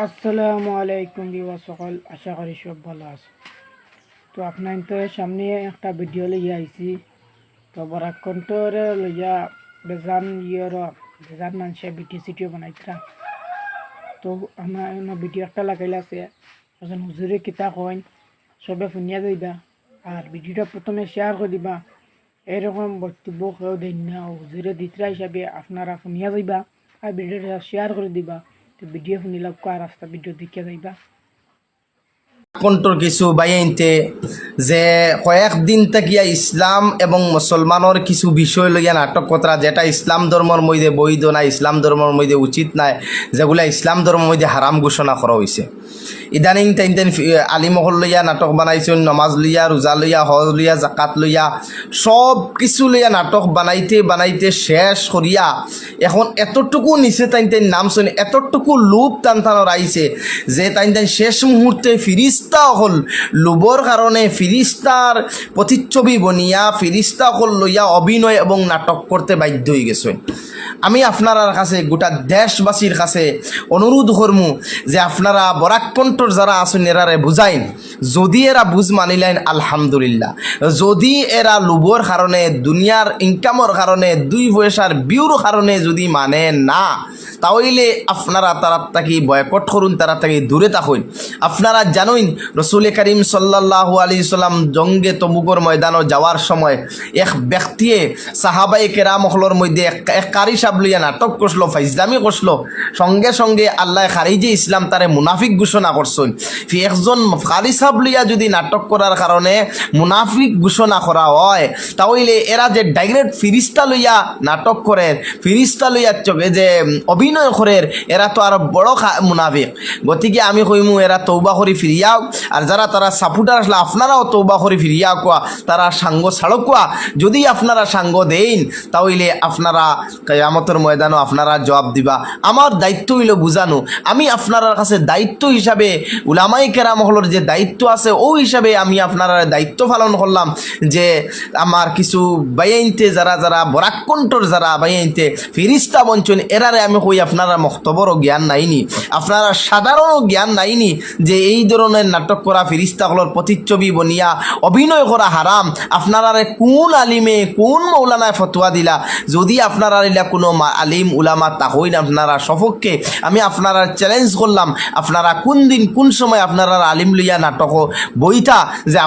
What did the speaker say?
আসসালামু আলাইকুম বিওয়া সকল, আশা করি সব ভালো আছে। তো আপনার তো সামনে একটা ভিডিও লইয়া আইছি। তো বরাক কণ্ঠরে লইয়া বেজান বেজান মানুষে ভিডিও সিটিও বানাইতরা। তো আমার ভিডিও একটা লাগাইলে আছে এখন হুজুরে কিতা কইন সবে শুনিয়া যাইবা, আর ভিডিওটা প্রথমে শেয়ার করে দিবা। এরকম বক্তব্য কেউ দেন না, হুজুরে দিতরা হিসাবে আপনারা শুনিয়া যাইবা আর ভিডিওটা শেয়ার করে দিবা। তো ভিডিও শুনিলা কোয়া রাস্তা ভিডিও দেখিয়া যাইবা। কণ্ঠর কিছু বাইনতে যে কয়েকদিন থাকিয়া ইসলাম এবং মুসলমানের কিছু বিষয় লইয়া নাটক কথা, যেটা ইসলাম ধর্মের মধ্যে বৈধ না, ইসলাম ধর্মের মধ্যে উচিত নাই, যেগুলা ইসলাম ধর্মের মধ্যে হারাম ঘোষণা করা হয়েছে। ইদানিং টাইম আলিমহল লইয়া নাটক বানাইছেন, নমাজ লইয়া, রোজা লইয়া, হজ লইয়া, জাকাত লইয়া, সব কিছু লইয়া নাটক বানাইতে বানাইতে শেষ করিয়া এখন এতটুকু নিচে টাইম নাম শুনে এতটুকু লোভ টানটানোর আইছে যে টাইম শেষ মুহূর্তে ফিরিস্তা হল লোভর কারণে ফিরিস্তার প্রতিচ্ছবি বনিয়া ফিরিস্তা হল লইয়া অভিনয় এবং নাটক করতে বাধ্য হয়ে গেছে। আমি আপনার কাছে গোটা দেশবাসীর কাছে অনুরোধ করমু যে আপনারা বরাক কণ্ঠর যারা আছেন এরারে বুঝাইন, যদি এরা বুঝ মানিলেন আলহামদুলিল্লাহ, যদি এরা লোভর কারণে দুনিয়ার ইনকামের কারণে দুই পয়সার বিউর কারণে যদি মানে না, তাহলে আপনারা তারা থাকি বয়কট করুন, তারা থাকি দূরে থাকুন। আপনারা জানুন রসুল করিম সাল্লাল্লাহু আলাইহি সাল্লাম জঙ্গে তবুকর ময়দানও যাওয়ার সময় এক ব্যক্তিয়ে সাহাবায়ে কেরামহলর মধ্যে এক কারি সাব লইয়া নাটক করলো, ফাইজলামি করলো, সঙ্গে সঙ্গে আল্লাহ খারিজে ইসলাম তারে মুনাফিক ঘোষণা করছেন। একজন কারি সাব লইয়া যদি নাটক করার কারণে মুনাফিক ঘোষণা করা হয়, তাহলে এরা যে ডাইরেক্ট ফিরিস্তা লইয়া নাটক করে, ফিরিস্তা লইয়া চোখে যে অভিনয় করে, এরা তো আর বড় মুনাফিক। গতিকে আমি কইমু এরা তৌবা করে ফিরিয়াও, আর যারা তারা সাপোর্টার আসলে আপনারাও তৌবা করে ফিরিয়াও কোয়া, তারা সাঙ্গ ছাড়ো কোয়া। যদি আপনারা সাঙ্গ দেন তাহলে আপনারা কিয়ামতের ময়দানও আপনারা জবাব দিবা। আমার দায়িত্ব হইল বুঝানো, আমি আপনার কাছে দায়িত্ব হিসাবে উলামায়ে কেরামহলের যে দায়িত্ব আছে ও হিসাবে আমি আপনার দায়িত্ব পালন করলাম যে আমার কিছু বাইনতে যারা যারা বরাক কণ্ঠর যারা বাইনতে ফিরিস্তা বঞ্চন এরারে আমি কই আপনারা মক্তবরও জ্ঞান নাইনি, আপনারা সাধারণও জ্ঞান নাইনি যে এই ধরনের নাটক করা ফিরিস্তাগুলোর প্রতিচ্ছবি বনিয়া অভিনয় করা হারাম। আপনারা কোন আলিমে কোন মৌলানায় ফতোয়া দিলা? যদি আপনারা কোনো আলিম উলামা তাহইন আপনারা সপক্ষে, আমি আপনারা চ্যালেঞ্জ করলাম, আপনারা কোন দিন কোন সময় আপনারা আলিম লইয়া নাটক বইতা যে